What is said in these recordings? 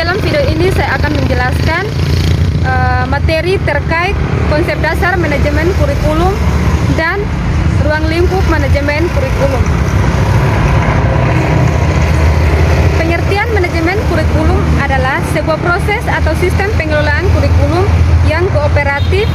dalam video ini saya akan menjelaskan materi terkait konsep dasar manajemen kurikulum dan ruang lingkup manajemen kurikulum. Pengertian manajemen kurikulum adalah sebuah proses atau sistem pengelolaan kurikulum yang kooperatif,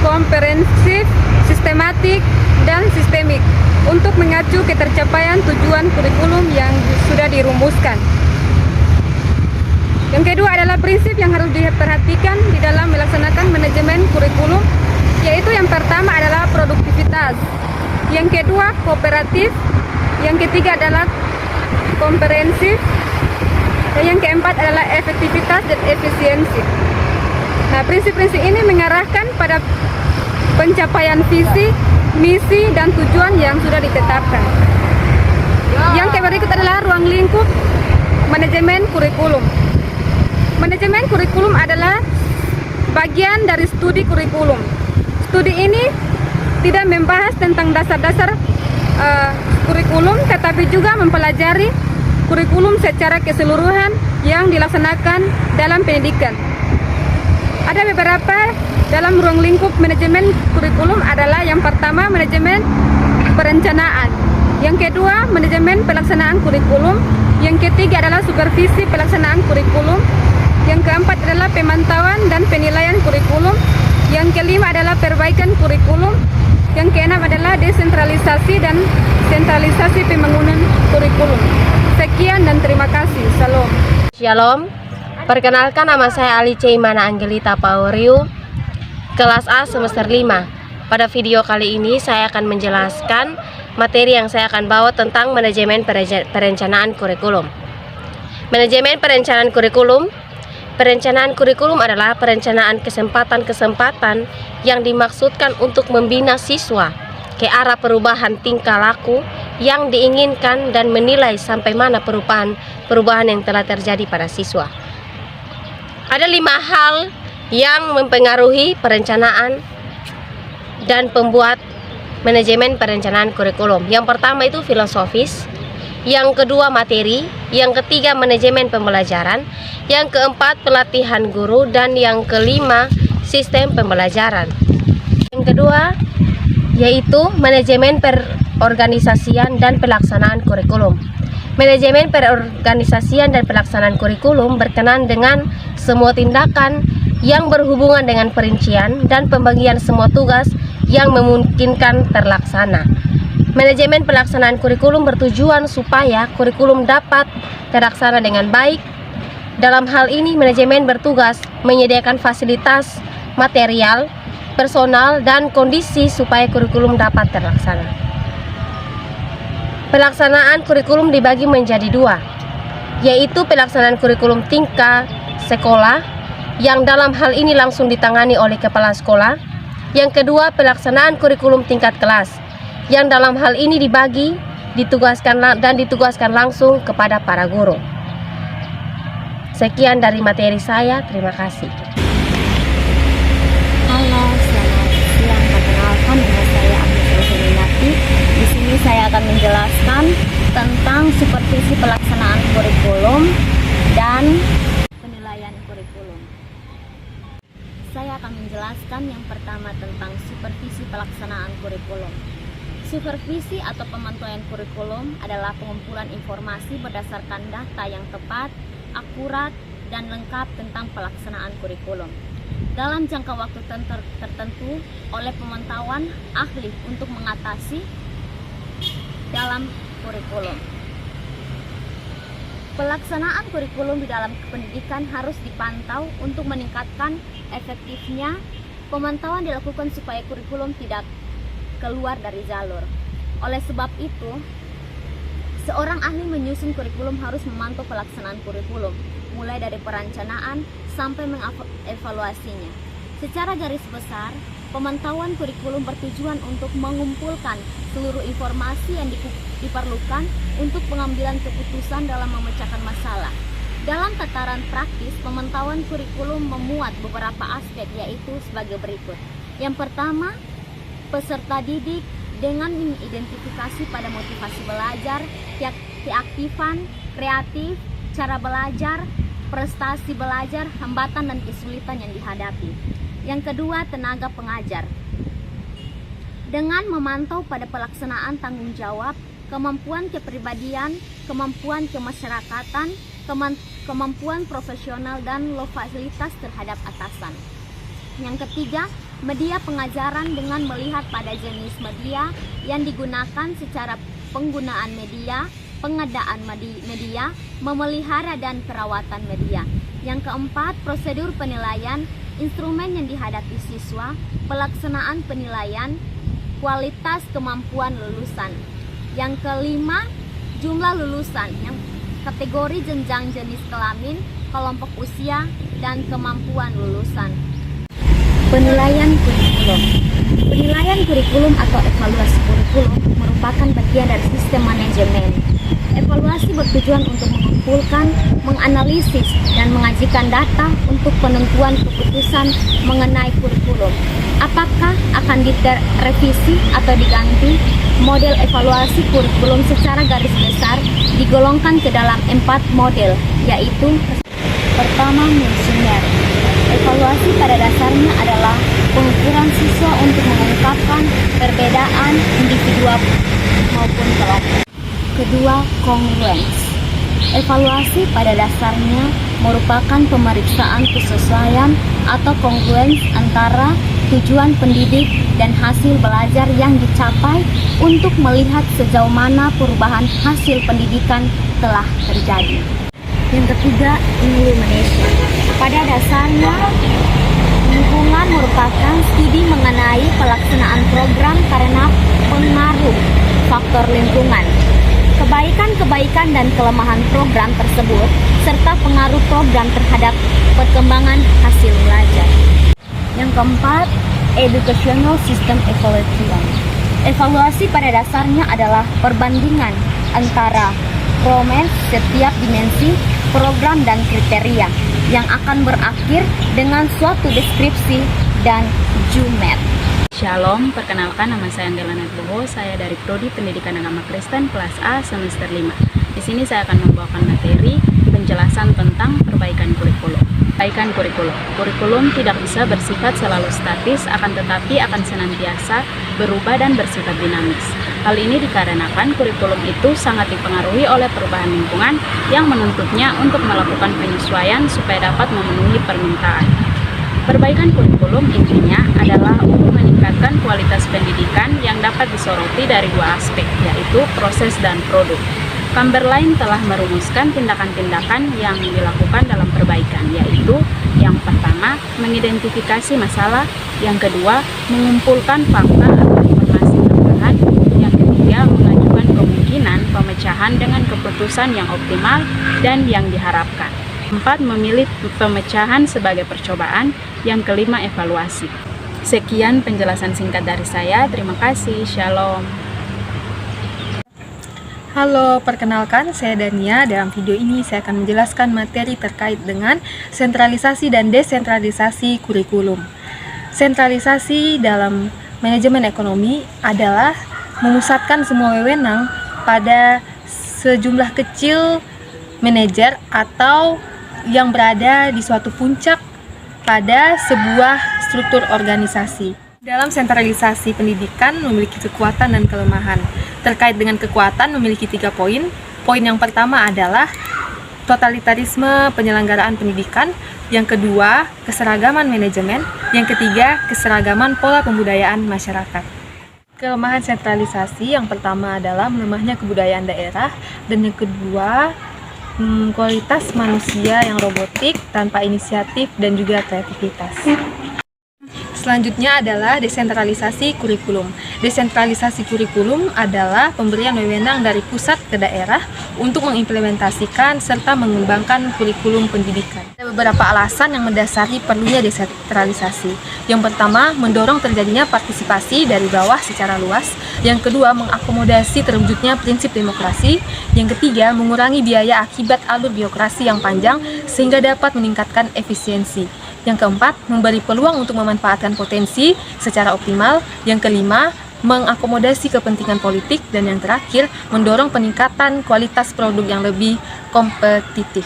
komprehensif, sistematik, dan sistemik untuk mengacu ke tercapaian tujuan kurikulum yang sudah dirumuskan. Yang kedua adalah prinsip yang harus diperhatikan di dalam melaksanakan manajemen kurikulum, yaitu yang pertama adalah produktivitas, yang kedua kooperatif, yang ketiga adalah komprehensif, dan yang keempat adalah efektivitas dan efisiensi. Nah, prinsip-prinsip ini mengarahkan pada pencapaian visi, misi, dan tujuan yang sudah ditetapkan. Yang berikut adalah ruang lingkup manajemen kurikulum. Manajemen kurikulum adalah bagian dari studi kurikulum. Studi ini tidak membahas tentang dasar-dasar kurikulum, tetapi juga mempelajari kurikulum secara keseluruhan yang dilaksanakan dalam pendidikan. Ada beberapa dalam ruang lingkup manajemen kurikulum adalah yang pertama manajemen perencanaan, yang kedua manajemen pelaksanaan kurikulum, yang ketiga adalah supervisi pelaksanaan kurikulum, yang keempat adalah pemantauan dan penilaian kurikulum, yang kelima adalah perbaikan kurikulum, yang keenam adalah desentralisasi dan sentralisasi pembangunan kurikulum. Sekian dan terima kasih. Salam. Shalom. Perkenalkan, nama saya Alice Imana Angelita Pauriu, kelas A semester 5. Pada video kali ini saya akan menjelaskan materi yang saya akan bawa tentang manajemen perencanaan kurikulum. Manajemen perencanaan kurikulum. Perencanaan kurikulum adalah perencanaan kesempatan-kesempatan yang dimaksudkan untuk membina siswa ke arah perubahan tingkah laku yang diinginkan dan menilai sampai mana perubahan yang telah terjadi pada siswa. Ada 5 hal yang mempengaruhi perencanaan dan pembuat manajemen perencanaan kurikulum. Yang pertama itu filosofis, yang kedua materi, yang ketiga manajemen pembelajaran, yang keempat pelatihan guru, dan yang kelima sistem pembelajaran. Yang kedua yaitu manajemen perorganisasian dan pelaksanaan kurikulum. Manajemen perorganisasian dan pelaksanaan kurikulum berkenaan dengan semua tindakan yang berhubungan dengan perincian dan pembagian semua tugas yang memungkinkan terlaksana. Manajemen pelaksanaan kurikulum bertujuan supaya kurikulum dapat terlaksana dengan baik. Dalam hal ini, manajemen bertugas menyediakan fasilitas, material, personal, dan kondisi supaya kurikulum dapat terlaksana. Pelaksanaan kurikulum dibagi menjadi 2, yaitu pelaksanaan kurikulum tingkat sekolah, yang dalam hal ini langsung ditangani oleh kepala sekolah. Yang kedua, pelaksanaan kurikulum tingkat kelas, yang dalam hal ini ditugaskan langsung kepada para guru. Sekian dari materi saya, terima kasih. Halo, selamat siang. Perkenalkan, nama saya Agnes Roselinati. Di sini saya akan menjelaskan tentang supervisi pelaksanaan kurikulum dan penilaian kurikulum. Saya akan menjelaskan yang pertama tentang supervisi pelaksanaan kurikulum. Supervisi atau pemantauan kurikulum adalah pengumpulan informasi berdasarkan data yang tepat, akurat, dan lengkap tentang pelaksanaan kurikulum dalam jangka waktu tertentu oleh pemantauan ahli untuk mengatasi dalam kurikulum. Pelaksanaan kurikulum di dalam pendidikan harus dipantau untuk meningkatkan efektifnya. Pemantauan dilakukan supaya kurikulum tidak keluar dari jalur. Oleh sebab itu, seorang ahli menyusun kurikulum harus memantau pelaksanaan kurikulum, mulai dari perencanaan sampai mengevaluasinya. Secara garis besar, pemantauan kurikulum bertujuan untuk mengumpulkan seluruh informasi yang diperlukan untuk pengambilan keputusan dalam memecahkan masalah. Dalam tataran praktis, pemantauan kurikulum memuat beberapa aspek, yaitu sebagai berikut. Yang pertama, peserta didik dengan mengidentifikasi pada motivasi belajar, keaktifan, kreatif, cara belajar, prestasi belajar, hambatan dan kesulitan yang dihadapi. Yang kedua, tenaga pengajar. Dengan memantau pada pelaksanaan tanggung jawab, kemampuan kepribadian, kemampuan kemasyarakatan, kemampuan profesional dan loyalitas terhadap atasan. Yang ketiga, media pengajaran dengan melihat pada jenis media yang digunakan, secara penggunaan media, pengadaan media, memelihara dan perawatan media. Yang keempat, prosedur penilaian, instrumen yang dihadapi siswa, pelaksanaan penilaian, kualitas kemampuan lulusan. Yang kelima, jumlah lulusan, yang kategori jenjang jenis kelamin, kelompok usia, dan kemampuan lulusan. Penilaian kurikulum. Penilaian kurikulum atau evaluasi kurikulum merupakan bagian dari sistem manajemen. Evaluasi bertujuan untuk mengumpulkan, menganalisis, dan mengajukan data untuk penentuan keputusan mengenai kurikulum. Apakah akan direvisi atau diganti? Model evaluasi kurikulum secara garis besar digolongkan ke dalam 4 model, yaitu: pertama, mensumer. Evaluasi pada dasarnya adalah pengukuran siswa untuk mengungkapkan perbedaan individu maupun kelompok. Kedua, kongruens. Evaluasi pada dasarnya merupakan pemeriksaan kesesuaian atau kongruens antara tujuan pendidik dan hasil belajar yang dicapai untuk melihat sejauh mana perubahan hasil pendidikan telah terjadi. Yang ketiga, illumination. Pada dasarnya, lingkungan merupakan studi mengenai pelaksanaan program karena pengaruh faktor lingkungan, kebaikan dan kelemahan program tersebut, serta pengaruh program terhadap perkembangan hasil belajar. Yang keempat, educational system evaluation. Evaluasi pada dasarnya adalah perbandingan antara progres setiap dimensi program dan kriteria yang akan berakhir dengan suatu deskripsi dan jumet. Shalom, perkenalkan nama saya Anggela Natluho, saya dari Prodi Pendidikan Agama Kristen kelas A semester 5. Di sini saya akan membawakan materi penjelasan tentang perbaikan kurikulum. Perbaikan kurikulum. Kurikulum tidak bisa bersifat selalu statis, akan tetapi akan senantiasa berubah dan bersifat dinamis. Hal ini dikarenakan kurikulum itu sangat dipengaruhi oleh perubahan lingkungan yang menuntutnya untuk melakukan penyesuaian supaya dapat memenuhi permintaan. Perbaikan kurikulum intinya adalah untuk meningkatkan kualitas pendidikan yang dapat disoroti dari 2 aspek, yaitu proses dan produk. Camberlain telah merumuskan tindakan-tindakan yang dilakukan dalam perbaikan, yaitu yang pertama, mengidentifikasi masalah, yang kedua, mengumpulkan fakta atau informasi tambahan, yang ketiga, mengajukan kemungkinan pemecahan dengan keputusan yang optimal dan yang diharapkan. 4. Memilih pemecahan sebagai percobaan. Yang kelima, evaluasi. Sekian penjelasan singkat dari saya. Terima kasih. Shalom. Halo, perkenalkan saya Dania. Dalam video ini saya akan menjelaskan materi terkait dengan sentralisasi dan desentralisasi kurikulum. Sentralisasi dalam manajemen ekonomi adalah memusatkan semua wewenang pada sejumlah kecil manajer atau yang berada di suatu puncak pada sebuah struktur organisasi. Dalam sentralisasi pendidikan memiliki kekuatan dan kelemahan. Terkait dengan kekuatan memiliki 3 poin. Poin yang pertama adalah totalitarisme penyelenggaraan pendidikan. Yang kedua, keseragaman manajemen. Yang ketiga, keseragaman pola pembudayaan masyarakat. Kelemahan sentralisasi yang pertama adalah melemahnya kebudayaan daerah, dan yang kedua, kualitas manusia yang robotik tanpa inisiatif dan juga kreativitas. Selanjutnya adalah desentralisasi kurikulum. Desentralisasi kurikulum adalah pemberian wewenang dari pusat ke daerah untuk mengimplementasikan serta mengembangkan kurikulum pendidikan. Ada beberapa alasan yang mendasari perlunya desentralisasi. Yang pertama, mendorong terjadinya partisipasi dari bawah secara luas. Yang kedua, mengakomodasi terwujudnya prinsip demokrasi. Yang ketiga, mengurangi biaya akibat alur birokrasi yang panjang sehingga dapat meningkatkan efisiensi. Yang keempat, memberi peluang untuk memanfaatkan potensi secara optimal. Yang kelima, mengakomodasi kepentingan politik. Dan yang terakhir, mendorong peningkatan kualitas produk yang lebih kompetitif.